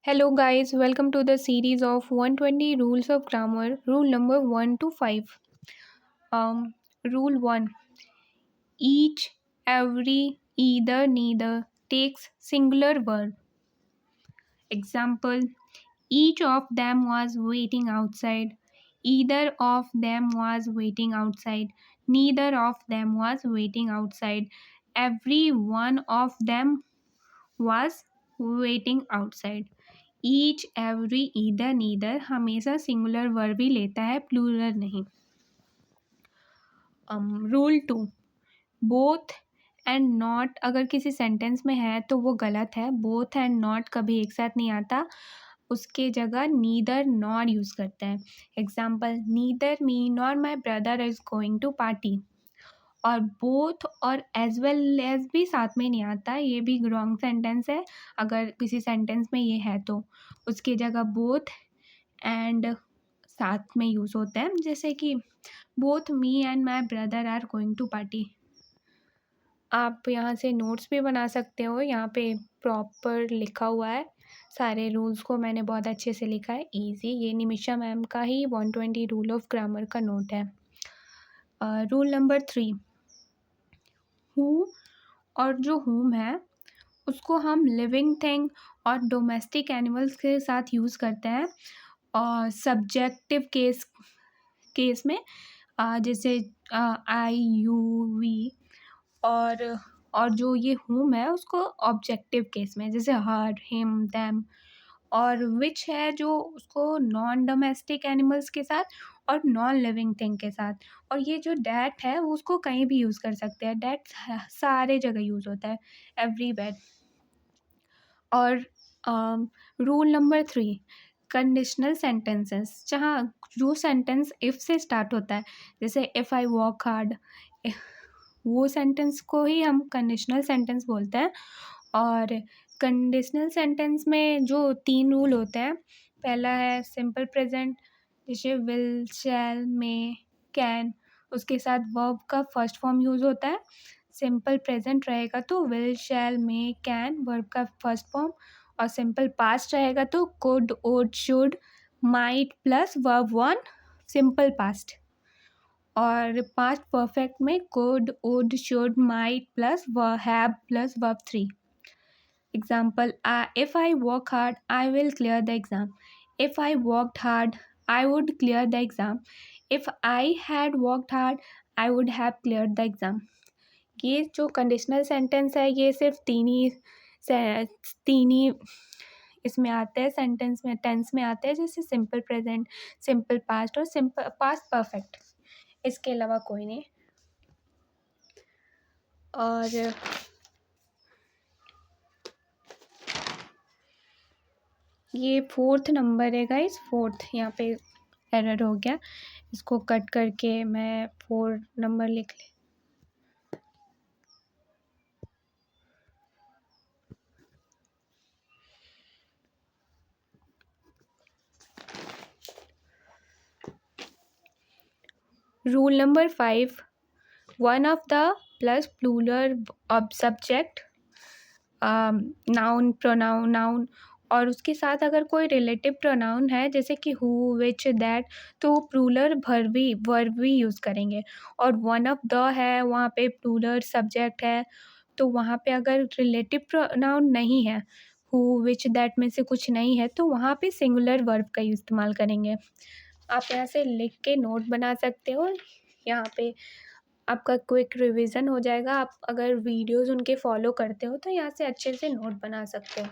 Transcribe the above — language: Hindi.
Hello, guys, welcome to the series of 120 rules of grammar, rule number 1 to 5. Rule 1: each, every, either, neither takes singular verb. Example: each of them was waiting outside, either of them was waiting outside, neither of them was waiting outside, every one of them was waiting outside. Each, every, either, neither हमेशा सिंगुलर वर्ब ही लेता है, प्लूरल नहीं. रूल 2: बोथ एंड नॉट अगर किसी सेंटेंस में है तो वो गलत है. बोथ एंड नॉट कभी एक साथ नहीं आता, उसके जगह नीदर नॉर यूज़ करते हैं. Example: neither me nor my brother is going to party. और बोथ और एज वेल एज भी साथ में नहीं आता, ये भी रॉन्ग सेंटेंस है. अगर किसी सेंटेंस में ये है तो उसकी जगह बोथ एंड साथ में यूज़ होता है. जैसे कि both me and my brother are going to party. आप यहाँ से नोट्स भी बना सकते हो, यहाँ पे प्रॉपर लिखा हुआ है. सारे रूल्स को मैंने बहुत अच्छे से लिखा है, ईजी. ये निमिषा मैम का ही 120 रूल ऑफ ग्रामर का नोट है. रूल नंबर 3: हु और जो हुम है उसको हम लिविंग थिंग और डोमेस्टिक एनिमल्स के साथ यूज़ करते हैं. और सब्जेक्टिव केस में जैसे आई, यू, वी. और जो ये हुम है उसको ऑब्जेक्टिव केस में, जैसे हर, हिम, दैम. और विच है जो उसको नॉन डोमेस्टिक एनिमल्स के साथ और नॉन लिविंग थिंग के साथ. और ये जो डैट है वो उसको कहीं भी यूज़ कर सकते हैं. डैट सारे जगह यूज़ होता है, एवरीवेयर. और रूल नंबर 3: कंडीशनल सेंटेंसेस, जहाँ जो सेंटेंस इफ़ से स्टार्ट होता है, जैसे इफ़ आई वर्क हार्ड, वो सेंटेंस को ही हम कंडीशनल सेंटेंस बोलते हैं. और कंडीशनल सेंटेंस में जो 3 रूल होते हैं, पहला है सिंपल प्रेजेंट, जैसे विल, शैल, मे, कैन. उसके साथ वर्ब का फर्स्ट फॉर्म यूज़ होता है. सिंपल प्रेजेंट रहेगा तो will, shall, may, can verb का फर्स्ट फॉर्म. और सिंपल पास्ट रहेगा तो could, would, should, might plus verb 1 simple past. और पास्ट परफेक्ट में could, would, should, might plus have plus verb 3. Example: if I work hard I will clear the exam. If I worked hard I would clear the exam. If I had worked hard I would have cleared the exam. ये जो कंडीशनल सेंटेंस है ये सिर्फ तीन ही इसमें आते हैं, सेंटेंस में, टेंस में आते हैं, जैसे सिंपल प्रेजेंट, सिंपल पास्ट और सिंपल पास्ट परफेक्ट. इसके अलावा कोई नहीं. और ये 4th नंबर है गाइस, 4th. यहाँ पे एरर हो गया, इसको कट करके मैं 4 नंबर लिख ले. Rule number 5: one of the plus plural of subject, noun, pronoun, noun. और उसके साथ अगर कोई रिलेटिव प्रोनाउन है, जैसे कि हु, विच, दैट, तो प्लूरल वर्ब भी यूज़ करेंगे. और वन ऑफ द है, वहाँ पे प्लूरल सब्जेक्ट है, तो वहाँ पे अगर रिलेटिव प्रोनाउन नहीं है, हु, विच, दैट में से कुछ नहीं है, तो वहाँ पे सिंगुलर वर्ब का इस्तेमाल करेंगे. आप यहाँ से लिख के नोट बना सकते हो. यहाँ पे आपका क्विक रिवीजन हो जाएगा. आप अगर वीडियोज़ उनके फॉलो करते हो तो यहाँ से अच्छे से नोट बना सकते हो.